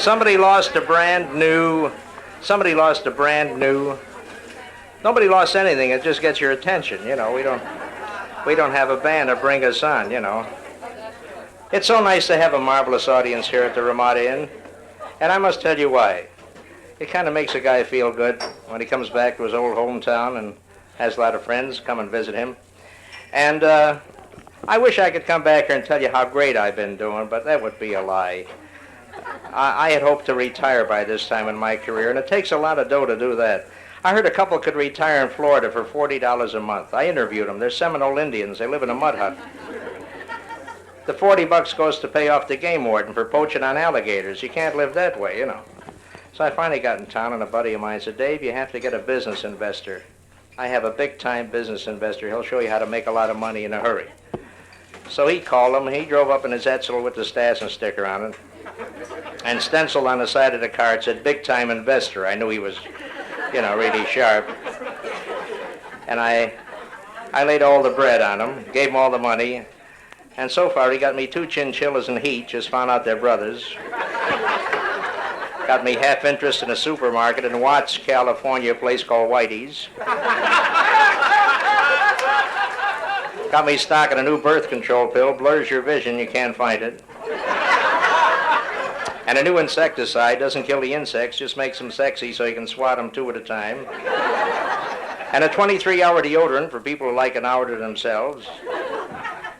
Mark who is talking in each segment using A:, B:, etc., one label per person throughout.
A: Somebody lost a brand new. Somebody lost a brand new. Nobody lost anything. It just gets your attention. You know, we don't have a band to bring us on. You know. It's so nice to have a marvelous audience here at the Ramada Inn, and I must tell you why. It kind of makes a guy feel good when he comes back to his old hometown and has a lot of friends come and visit him. And I wish I could come back here and tell you how great I've been doing, but that would be a lie. I had hoped to retire by this time in my career, and it takes a lot of dough to do that. I heard a couple could retire in Florida for $40 a month. I interviewed them. They're Seminole Indians. They live in a mud hut. The $40 goes to pay off the game warden for poaching on alligators. You can't live that way, you know. So I finally got in town, and a buddy of mine said, Dave, you have to get a business investor. I have a big-time business investor. He'll show you how to make a lot of money in a hurry. So he called him. He drove up in his Etzel with the Stassen sticker on it, and stenciled on the side of the car, it said, big-time investor. I knew he was, you know, really sharp. And I laid all the bread on him, gave him all the money, and so far he got me 2 chinchillas in heat, just found out they're brothers. Got me half interest in a supermarket in Watts, California, a place called Whitey's. Got me stock in a new birth control pill, blurs your vision, you can't find it. And a new insecticide, doesn't kill the insects, just makes them sexy so you can swat them 2 at a time. And a 23-hour deodorant for people who like an hour to themselves.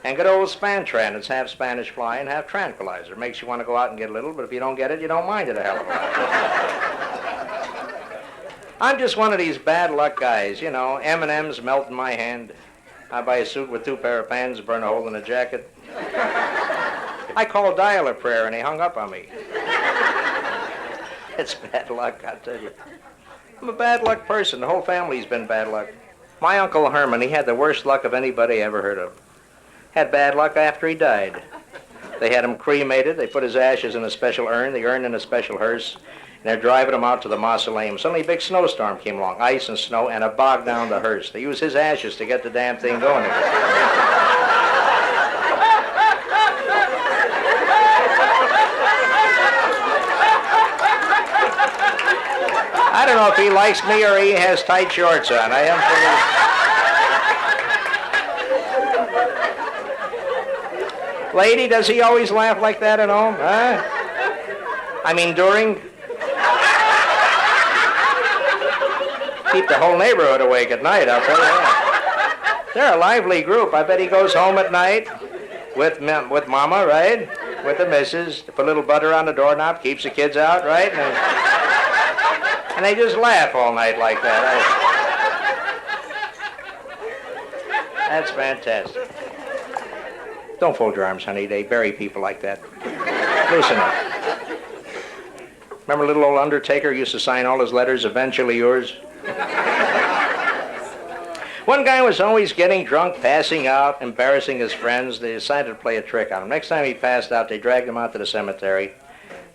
A: And good old Spantran, it's half Spanish fly and half tranquilizer. Makes you want to go out and get a little, but if you don't get it, you don't mind it a hell of a lot. I'm just one of these bad luck guys, you know. M&M's melt in my hand. I buy a suit with 2 pair of pants, burn a hole in the jacket. I called Dial a prayer and he hung up on me. It's bad luck, I tell you. I'm a bad luck person. The whole family's been bad luck. My Uncle Herman, he had the worst luck of anybody I ever heard of. Had bad luck after he died. They had him cremated. They put his ashes in a special urn, the urn in a special hearse, and they're driving him out to the mausoleum. Suddenly a big snowstorm came along, ice and snow, and it bogged down the hearse. They used his ashes to get the damn thing going again. I don't know if he likes me or he has tight shorts on. I am pretty... Lady, does he always laugh like that at home? Huh? I mean, during... Keep the whole neighborhood awake at night, I'll tell you that. They're a lively group. I bet he goes home at night with Mama, right? With the missus. Put a little butter on the doorknob, keeps the kids out, right? And they just laugh all night like that. That's fantastic. Don't fold your arms, honey. They bury people like that. Loosen up. Remember little old Undertaker used to sign all his letters, eventually yours? One guy was always getting drunk, passing out, embarrassing his friends. They decided to play a trick on him. Next time he passed out, they dragged him out to the cemetery,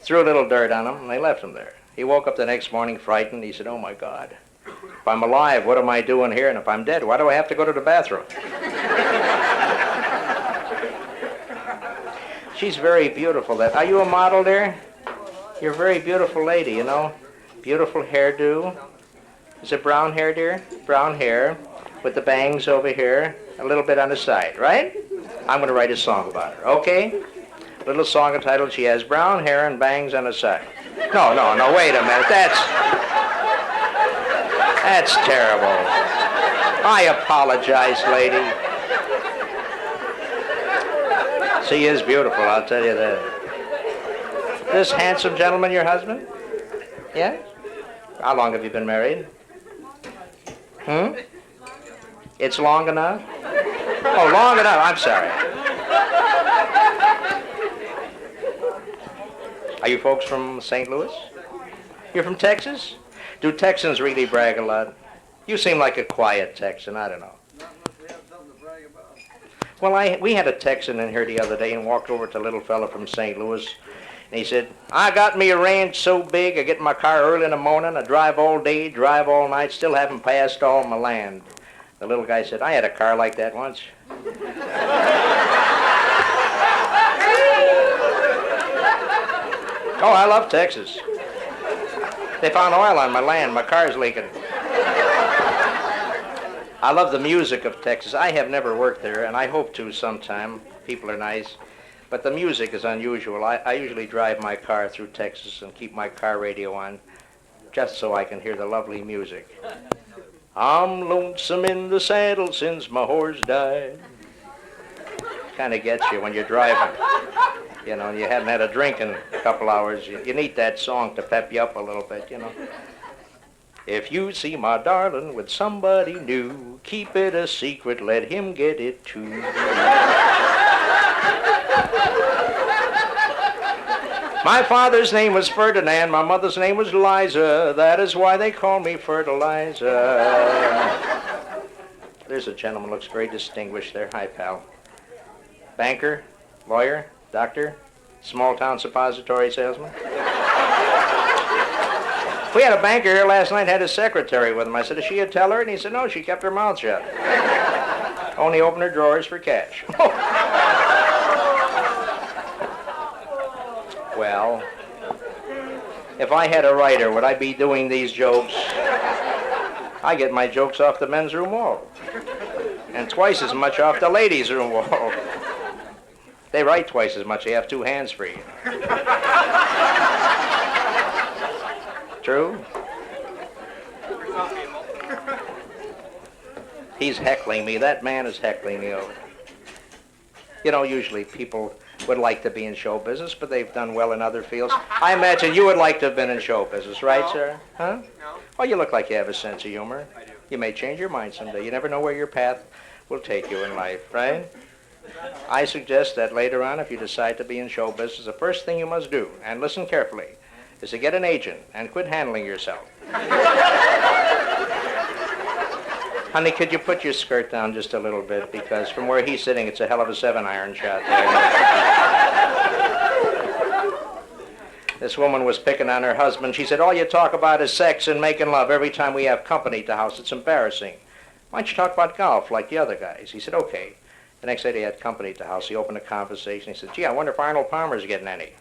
A: threw a little dirt on him, and they left him there. He woke up the next morning frightened. He said, oh, my God. If I'm alive, what am I doing here? And if I'm dead, why do I have to go to the bathroom? She's very beautiful. Are you a model there? You're a very beautiful lady, you know. Beautiful hairdo. Is it brown hair, dear? Brown hair with the bangs over here, a little bit on the side, right? I'm going to write a song about her, okay? A little song entitled, She Has Brown Hair and Bangs on the Side. No, wait a minute. That's terrible. I apologize, lady. She is beautiful, I'll tell you that. This handsome gentleman your husband? Yeah? How long have you been married? It's long enough? Oh, long enough, I'm sorry. Are you folks from St. Louis? You're from Texas? Do Texans really brag a lot? You seem like a quiet Texan, I don't know. Well, we had a Texan in here the other day and walked over to a little fella from St. Louis. And he said, I got me a ranch so big, I get in my car early in the morning, I drive all day, drive all night, still haven't passed all my land. The little guy said, I had a car like that once. Oh, I love Texas. They found oil on my land. My car's leaking. I love the music of Texas. I have never worked there, and I hope to sometime. People are nice. But the music is unusual. I usually drive my car through Texas and keep my car radio on just so I can hear the lovely music. I'm lonesome in the saddle since my horse died. Kind of gets you when you're driving. You know, you haven't had a drink in a couple hours. You need that song to pep you up a little bit, you know. If you see my darling with somebody new, keep it a secret, let him get it too. My father's name was Ferdinand, my mother's name was Liza. That is why they call me Fertilizer. There's a gentleman, looks very distinguished there. Hi, pal. Banker, lawyer, doctor, small-town suppository salesman. We had a banker here last night, had his secretary with him. I said, is she a teller? And he said, no, she kept her mouth shut. Only opened her drawers for cash. Well, if I had a writer, would I be doing these jokes? I get my jokes off the men's room wall. And twice as much off the ladies' room wall. They write twice as much. They have two hands free. True? He's heckling me. That man is heckling me over. You know, usually people would like to be in show business, but they've done well in other fields. I imagine you would like to have been in show business, right,
B: No.
A: sir? Huh?
B: No.
A: Well, you look like you have a sense of humor.
B: I do.
A: You may change your mind someday. You never know where your path will take you in life, right? I suggest that later on, if you decide to be in show business, the first thing you must do, and listen carefully, is to get an agent and quit handling yourself. Honey, could you put your skirt down just a little bit? Because from where he's sitting, it's a hell of a 7-iron shot there. This woman was picking on her husband. She said, all you talk about is sex and making love every time we have company at the house. It's embarrassing. Why don't you talk about golf like the other guys? He said, okay. The next day they had company at the house. He opened a conversation. He said, gee, I wonder if Arnold Palmer's getting any.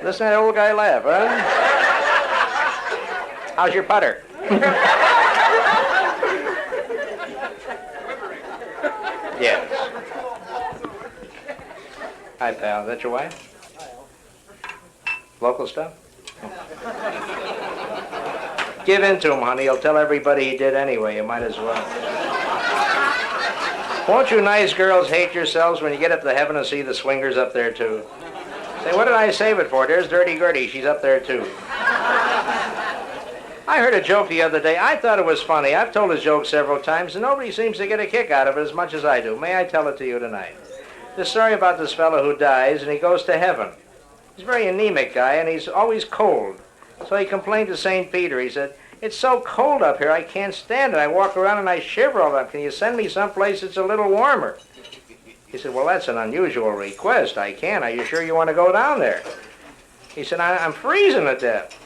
A: Listen to that old guy laugh, huh? How's your putter? Yes. Hi, pal. Is that your wife? Local stuff? Give in to him, honey. He'll tell everybody he did anyway. You might as well. Won't you nice girls hate yourselves when you get up to heaven and see the swingers up there, too? Say, what did I save it for? There's Dirty Gertie. She's up there, too. I heard a joke the other day. I thought it was funny. I've told his joke several times, and nobody seems to get a kick out of it as much as I do. May I tell it to you tonight? The story about this fellow who dies, and he goes to heaven. He's a very anemic guy, and he's always cold. So he complained to St. Peter. He said, it's so cold up here, I can't stand it. I walk around and I shiver all the time. Can you send me someplace that's a little warmer? He said, well, that's an unusual request. I can. Are you sure you want to go down there? He said, I'm freezing to death.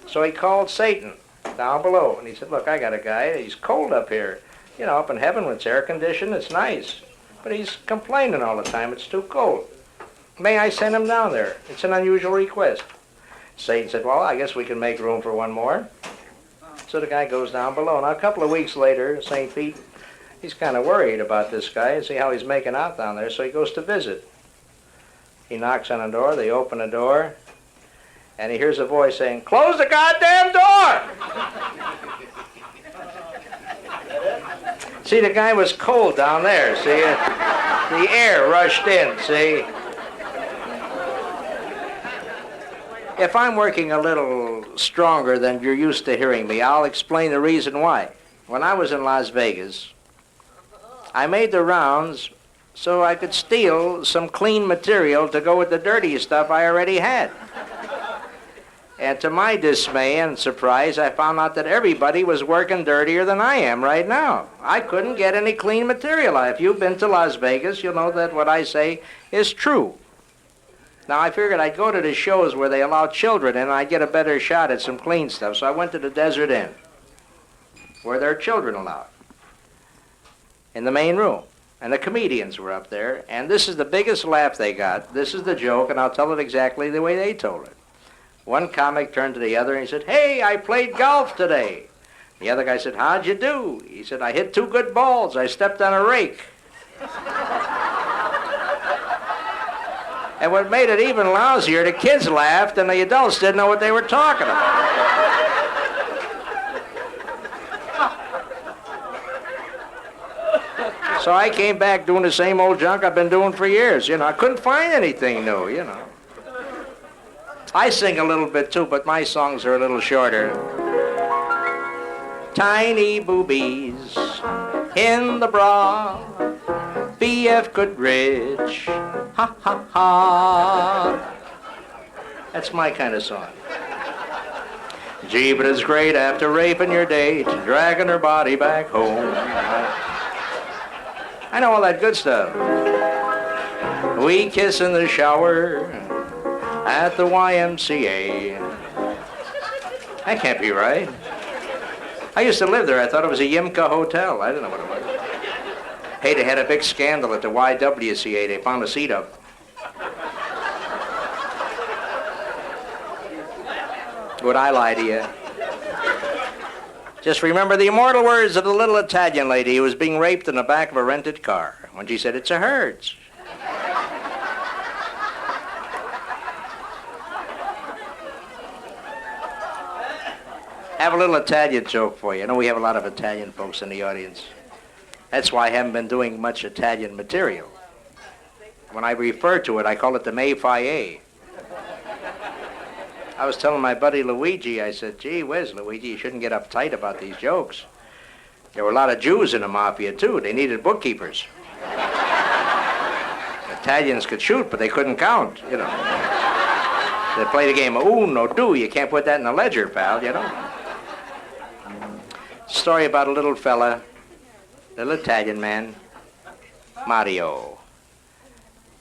A: So he called Satan down below, and he said, look, I got a guy. He's cold up here. You know, up in heaven when it's air-conditioned, it's nice. But he's complaining all the time. It's too cold. May I send him down there? It's an unusual request. Satan said, well, I guess we can make room for one more. So the guy goes down below. Now, a couple of weeks later, St. Pete, he's kind of worried about this guy and see how he's making out down there, so he goes to visit. He knocks on the door. They open the door, and he hears a voice saying, close the goddamn door! See, the guy was cold down there, see? The air rushed in, see? If I'm working a little stronger than you're used to hearing me, I'll explain the reason why. When I was in Las Vegas, I made the rounds so I could steal some clean material to go with the dirty stuff I already had. And to my dismay and surprise, I found out that everybody was working dirtier than I am right now. I couldn't get any clean material. If you've been to Las Vegas, you'll know that what I say is true. Now, I figured I'd go to the shows where they allow children in and I'd get a better shot at some clean stuff, so I went to the Desert Inn. where there are children allowed, in the main room. And the comedians were up there, and this is the biggest laugh they got. This is the joke, and I'll tell it exactly the way they told it. One comic turned to the other and he said, "Hey, I played golf today." The other guy said, "How'd you do?" He said, "I hit 2 good balls. I stepped on a rake." And what made it even lousier, the kids laughed and the adults didn't know what they were talking about. So I came back doing the same old junk I've been doing for years. I couldn't find anything new. I sing a little bit too, but my songs are a little shorter. Tiny boobies in the bra, B.F. Goodrich, ha ha ha. That's my kind of song. Gee, but it's great after raping your date, dragging her body back home. I know all that good stuff. We kiss in the shower at the YMCA. That can't be right. I used to live there. I thought it was a Yimka hotel. I didn't know what it was. Hey, they had a big scandal at the YWCA. They found a seat up. Would I lie to you? Just remember the immortal words of the little Italian lady who was being raped in the back of a rented car when she said, "It's a hers." I have a little Italian joke for you. I know we have a lot of Italian folks in the audience. That's why I haven't been doing much Italian material. When I refer to it, I call it the Mayfaye. I was telling my buddy Luigi, I said, "Gee whiz, Luigi, you shouldn't get uptight about these jokes. There were a lot of Jews in the mafia, too. They needed bookkeepers. Italians could shoot, but they couldn't count, They play the game of uno, due. You can't put that in the ledger, pal, Story about a little fella, little Italian man, Mario.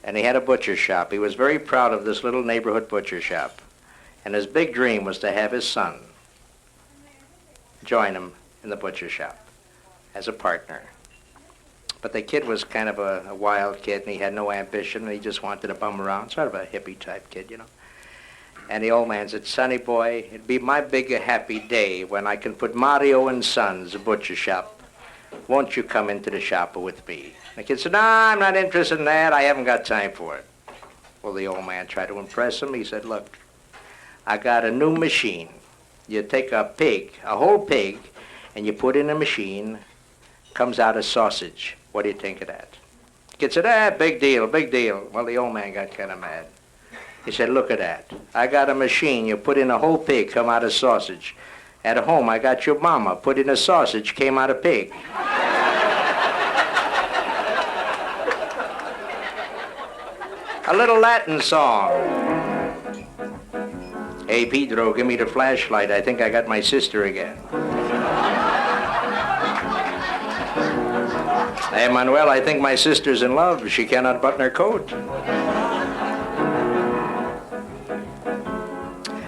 A: And he had a butcher shop. He was very proud of this little neighborhood butcher shop. And his big dream was to have his son join him in the butcher shop as a partner. But the kid was kind of a wild kid, and he had no ambition, and he just wanted to bum around, sort of a hippie-type kid, And the old man said, "Sonny boy, it'd be my big happy day when I can put Mario and Sons, a butcher shop. Won't you come into the shop with me?" The kid said, "Nah, I'm not interested in that. I haven't got time for it." Well, the old man tried to impress him. He said, "Look, I got a new machine. You take a pig, a whole pig, and you put in a machine, comes out a sausage. What do you think of that?" The kid said, big deal, big deal." Well, the old man got kind of mad. He said, "Look at that. I got a machine. You put in a whole pig, come out a sausage. At home, I got your mama. Put in a sausage, came out a pig." A little Latin song. "Hey, Pedro, give me the flashlight. I think I got my sister again." "Hey, Manuel, I think my sister's in love. She cannot button her coat."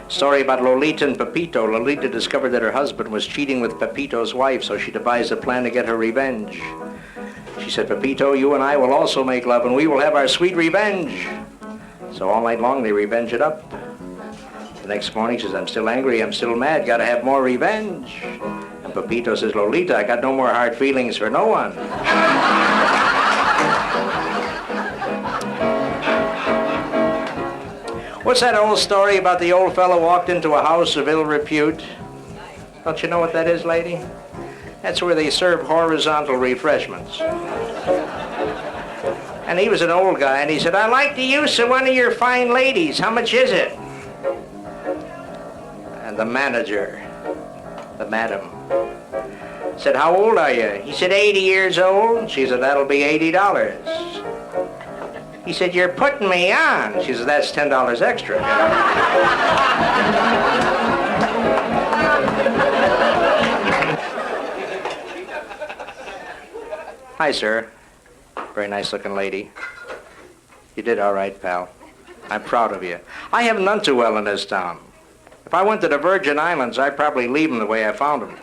A: Story about Lolita and Pepito. Lolita discovered that her husband was cheating with Pepito's wife, so she devised a plan to get her revenge. She said, "Pepito, you and I will also make love, and we will have our sweet revenge." So all night long, they revenge it up. The next morning, she says, "I'm still angry, I'm still mad, gotta have more revenge." And Pepito says, "Lolita, I got no more hard feelings for no one." What's that old story about the old fellow walked into a house of ill repute? Don't you know what that is, lady? That's where they serve horizontal refreshments. And he was an old guy, and he said, "I'd like the use of one of your fine ladies. How much is it?" And the manager, the madam, said, "How old are you?" He said, 80 years old. She said, "That'll be $80. He said, "You're putting me on." She said, "That's $10 extra." "Hi, sir." Very nice looking lady. "You did all right, pal. I'm proud of you. I haven't done too well in this town. If I went to the Virgin Islands, I'd probably leave them the way I found them.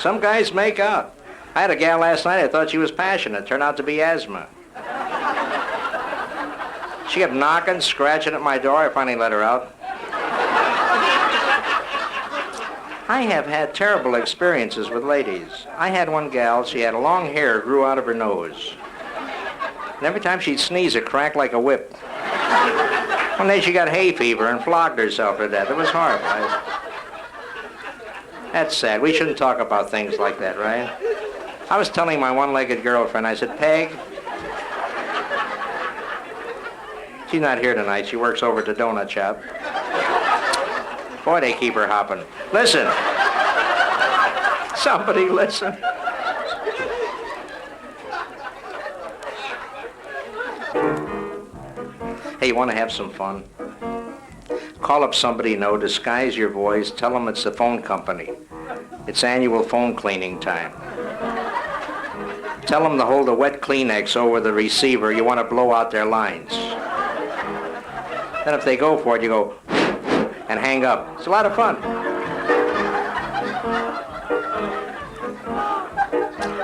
A: Some guys make out. I had a gal last night, I thought she was passionate. Turned out to be asthma. She kept knocking, scratching at my door. I finally let her out. I have had terrible experiences with ladies. I had one gal, she had long hair, grew out of her nose. And every time she'd sneeze, it cracked like a whip. One day she got hay fever and flogged herself to death. It was horrible. That's sad. We shouldn't talk about things like that, right? I was telling my one-legged girlfriend, I said, Peg, she's not here tonight. She works over at the donut shop. Boy, they keep her hopping. Listen. Somebody listen. Hey, you want to have some fun? Call up somebody you know, disguise your voice, tell them it's the phone company. It's annual phone cleaning time. Tell them to hold a wet Kleenex over the receiver. You want to blow out their lines. Then if they go for it, you go and hang up. It's a lot of fun.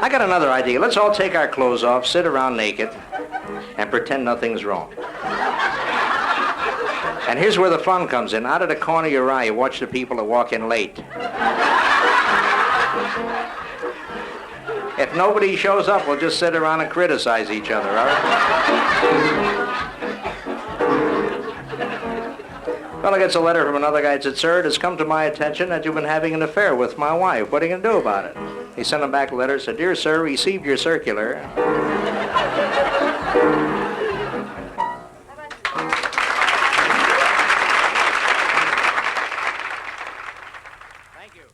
A: I got another idea. Let's all take our clothes off, sit around naked, and pretend nothing's wrong. And here's where the fun comes in. Out of the corner of your eye, you watch the people that walk in late. If nobody shows up, we'll just sit around and criticize each other, all right? Fellow gets a letter from another guy that said, Sir, it has come to my attention that you've been having an affair with my wife. What are you going to do about it? He sent him back a letter, said, Dear sir, received your circular. Thank you.